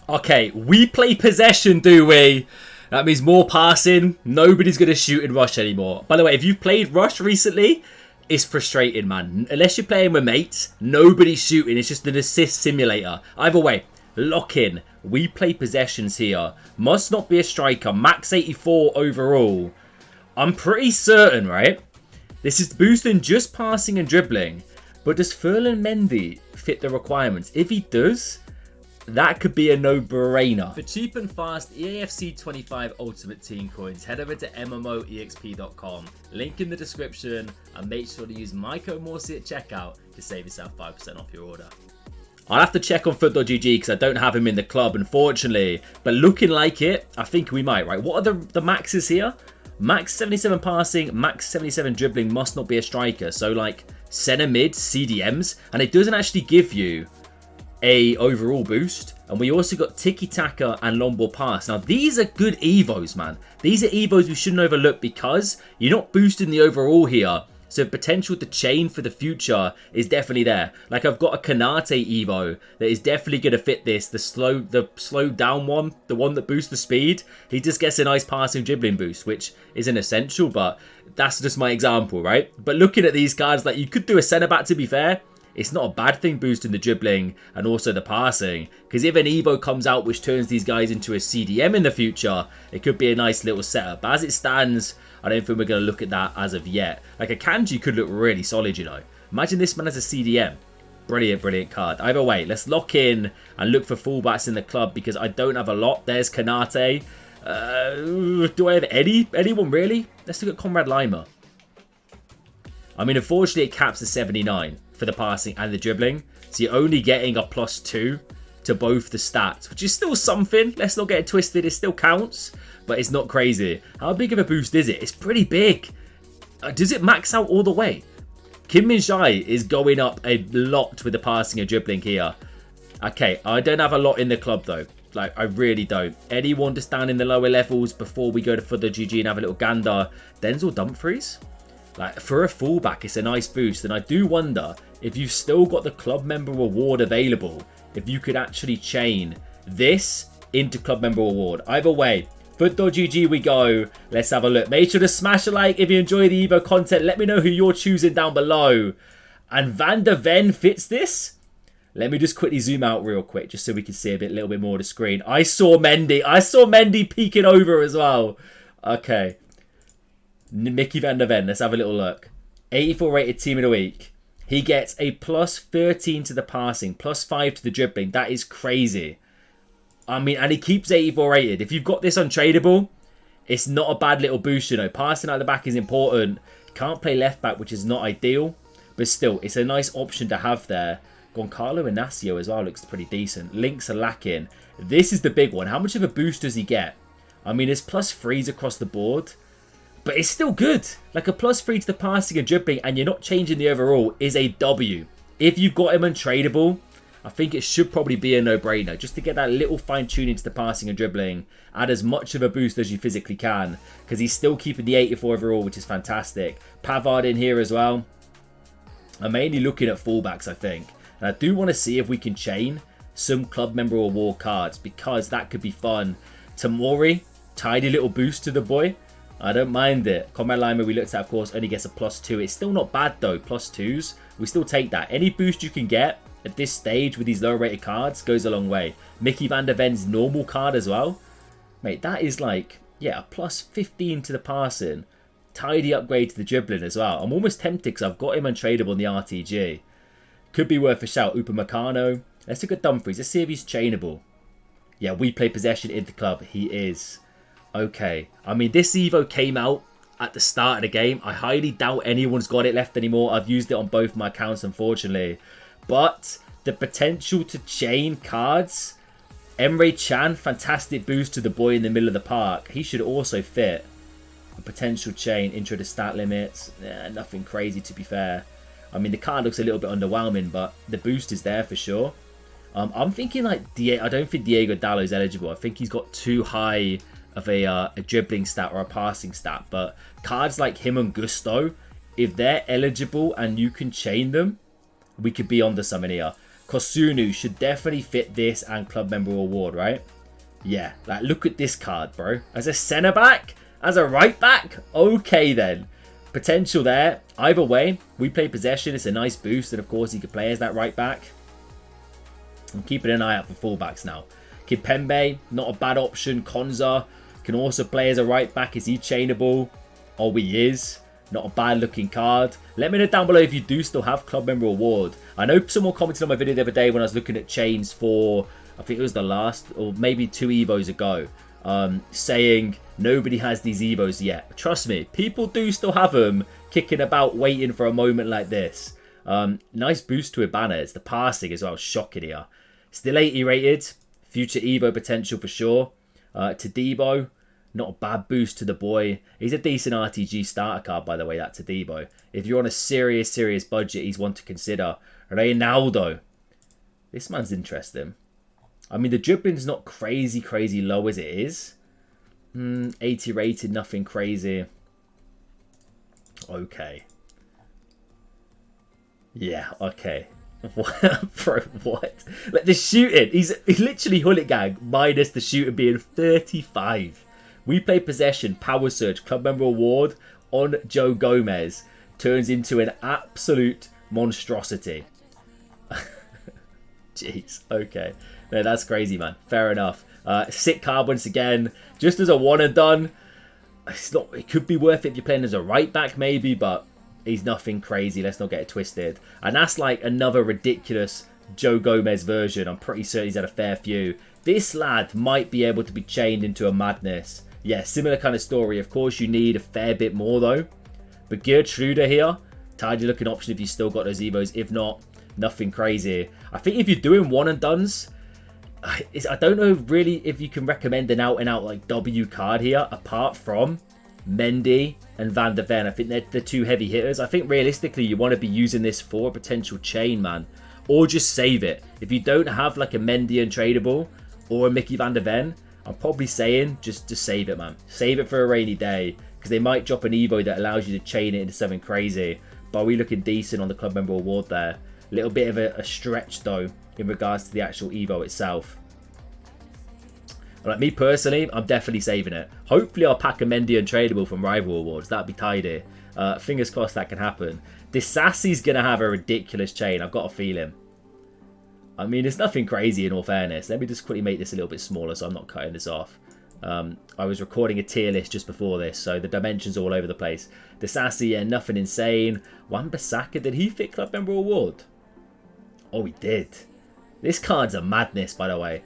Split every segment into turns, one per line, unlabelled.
Okay, we play possession, do we? That means more passing. Nobody's going to shoot in rush anymore. By the way, if you've played rush recently, it's frustrating, man. Unless you're playing with mates, nobody's shooting. It's just an assist simulator. Either way, lock in. We play possessions here. Must not be a striker. Max 84 overall. I'm pretty certain, right? This is boosting just passing and dribbling. But does Ferland Mendy fit the requirements? If he does, that could be a no-brainer. For cheap and fast EAFC 25 Ultimate Team coins, head over to MMOEXP.com. Link in the description, and make sure to use my code Morsey at checkout to save yourself 5% off your order. I'll have to check on Foot.gg because I don't have him in the club, unfortunately. But looking like it, I think we might, right? What are the maxes here? Max 77 passing, max 77 dribbling must not be a striker. So like centre mid, CDMs, and it doesn't actually give you a overall boost. And we also got tiki-taka and long ball pass. Now these are good evos, man. These are evos we shouldn't overlook because you're not boosting the overall here. So potential to chain for the future is definitely there. Like I've got a Kanate evo that is definitely going to fit this. The slow down one, the one that boosts the speed. He just gets a nice passing dribbling boost, which isn't essential, but that's just my example, right? But looking at these cards, like you could do a centre back to be fair. It's not a bad thing boosting the dribbling and also the passing. Because if an Evo comes out which turns these guys into a CDM in the future, it could be a nice little setup. But as it stands, I don't think we're going to look at that as of yet. Like a Kanji could look really solid, you know. Imagine this man as a CDM. Brilliant, brilliant card. Either way, let's lock in and look for fullbacks in the club because I don't have a lot. There's Kanate. Do I have anyone really? Let's look at Conrad Lima. I mean, unfortunately, it caps at 79 for the passing and the dribbling. So you're only getting a +2 to both the stats, which is still something. Let's not get it twisted. It still counts, but it's not crazy. How big of a boost is it? It's pretty big. Does it max out all the way? Kim Min-jae is going up a lot with the passing and dribbling here. Okay, I don't have a lot in the club, though. Like, I really don't. Anyone just down in the lower levels before we go to further GG and have a little gander? Denzel Dumfries? Like, for a fullback, it's a nice boost. And I do wonder if you've still got the club member reward available, if you could actually chain this into club member reward. Either way, Foot.gg we go. Let's have a look. Make sure to smash a like if you enjoy the Evo content. Let me know who you're choosing down below. And Van der Ven fits this? Let me just quickly zoom out real quick just so we can see a little bit more of the screen. I saw Mendy peeking over as well. Okay. Mickey Van der Ven, let's have a little look. 84 rated team of the week. He gets a +13 to the passing, +5 to the dribbling. That is crazy. I mean, and he keeps 84 rated. If you've got this untradeable, it's not a bad little boost, you know. Passing out the back is important. Can't play left back, which is not ideal. But still, it's a nice option to have there. Goncalo Inacio as well looks pretty decent. Links are lacking. This is the big one. How much of a boost does he get? I mean, it's +3s across the board. But it's still good. Like a +3 to the passing and dribbling and you're not changing the overall is a W. If you've got him untradeable, I think it should probably be a no-brainer. Just to get that little fine-tuning to the passing and dribbling. Add as much of a boost as you physically can. Because he's still keeping the 84 overall, which is fantastic. Pavard in here as well. I'm mainly looking at fullbacks, I think. And I do want to see if we can chain some club member award cards. Because that could be fun. Tamori, tidy little boost to the boy. I don't mind it. Conrad Lima, we looked at, of course, only gets a +2. It's still not bad, though. +2s. We still take that. Any boost you can get at this stage with these low-rated cards goes a long way. Mickey Van der Ven's normal card as well. Mate, that is like, yeah, a +15 to the passing. Tidy upgrade to the dribbling as well. I'm almost tempted because I've got him untradeable in the RTG. Could be worth a shout. Upamecano. Let's look at Dumfries. Let's see if he's chainable. Yeah, we play possession in the club. He is. Okay, I mean, this Evo came out at the start of the game. I highly doubt anyone's got it left anymore. I've used it on both my accounts, unfortunately. But the potential to chain cards. Emre Can, fantastic boost to the boy in the middle of the park. He should also fit. A potential chain, intro to stat limits. Nothing crazy, to be fair. I mean, the card looks a little bit underwhelming, but the boost is there for sure. I'm thinking like, I don't think Diego Dallo is eligible. I think he's got too high of a dribbling stat or a passing stat. But cards like him and Gusto, if they're eligible and you can chain them, we could be onto something here. Kosunu should definitely fit this and club member award, right? Yeah, like look at this card, bro. As a centre back, as a right back, okay then. Potential there. Either way, we play possession. It's a nice boost, and of course he could play as that right back. I'm keeping an eye out for fullbacks now. Kimpembe, not a bad option. Konza can also play as a right back. Is he chainable? Oh, he is. Not a bad looking card. Let me know down below if you do still have club member award. I know someone commented on my video the other day when I was looking at chains for, I think it was the last, or maybe 2 Evos ago, saying nobody has these Evos yet. Trust me, people do still have them kicking about waiting for a moment like this. Nice boost to Ibanez. The passing as well, shocking here. Still 80 rated. Future Evo potential for sure. Todibo, not a bad boost to the boy. He's a decent RTG starter card, by the way, that Todibo. If you're on a serious budget, he's one to consider. Reynaldo. This man's interesting. I mean, the dribbling's not crazy low as it is. 80 rated, nothing crazy. Okay. Yeah, okay. Bro, what? Like the shooting, he's literally hooligan minus the shooting being 35. We play possession, power surge, club member award on Joe Gomez. Turns into an absolute monstrosity. Jeez, okay. No, that's crazy, man. Fair enough. Sick card once again. Just as a one and done. It's not. It could be worth it if you're playing as a right back, maybe, but he's nothing crazy. Let's not get it twisted. And that's like another ridiculous Joe Gomez version. I'm pretty certain he's had a fair few. This lad might be able to be chained into a madness. Yeah, similar kind of story. Of course, you need a fair bit more, though. But Gertrude here, tidy looking option if you still got those Evos. If not, nothing crazy. I think if you're doing one and dones, I don't know really if you can recommend an out and out like W card here, apart from Mendy and Van der Ven. I think they're the 2 heavy hitters. I think realistically you want to be using this for a potential chain, man. Or just save it. If you don't have like a Mendy untradeable or a Mickey Van der Ven, I'm probably saying just save it, man. Save it for a rainy day, because they might drop an Evo that allows you to chain it into something crazy. But we're looking decent on the club member award there. A little bit of a stretch though in regards to the actual Evo itself. Like me personally, I'm definitely saving it. Hopefully I'll pack a Mendy untradeable from Rival Awards. That'd be tidy. Fingers crossed that can happen. This Sassy's going to have a ridiculous chain. I've got a feeling. I mean, it's nothing crazy in all fairness. Let me just quickly make this a little bit smaller so I'm not cutting this off. I was recording a tier list just before this, so the dimensions are all over the place. The Sassy, yeah, nothing insane. Wan-Bissaka, did he fit club member award? Oh, he did. This card's a madness, by the way.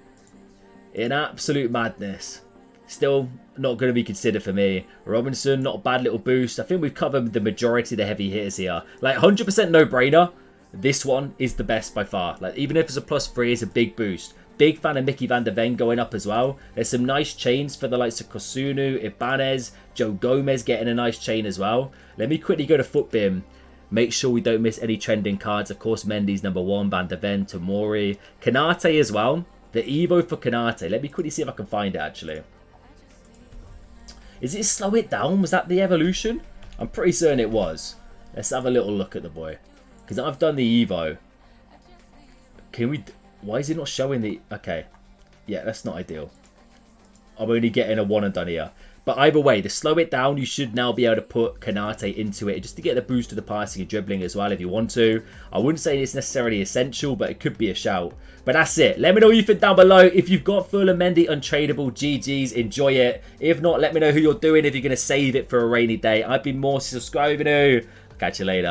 An absolute madness. Still not going to be considered for me. Robinson, not a bad little boost. I think we've covered the majority of the heavy hitters here. Like 100% no-brainer. This one is the best by far. Like even if it's a +3, it's a big boost. Big fan of Mickey Van der Ven going up as well. There's some nice chains for the likes of Kosunu, Ibanez, Joe Gomez getting a nice chain as well. Let me quickly go to Footbin. Make sure we don't miss any trending cards. Of course, Mendy's #1, Van der Ven, Tomori. Kanate as well. The Evo for Kanate. Let me quickly see if I can find it, actually. Is it Slow It Down? Was that the evolution? I'm pretty certain it was. Let's have a little look at the boy. Because I've done the Evo. Can we... Why is it not showing the... Okay. Yeah, that's not ideal. I'm only getting a one and done here. But either way, to slow it down, you should now be able to put Kanate into it just to get the boost to the passing and dribbling as well if you want to. I wouldn't say it's necessarily essential, but it could be a shout. But that's it. Let me know what you think down below. If you've got Ferland Mendy untradeable, GG's, enjoy it. If not, let me know who you're doing if you're going to save it for a rainy day. I've been Morsey, subscribing to. Catch you later.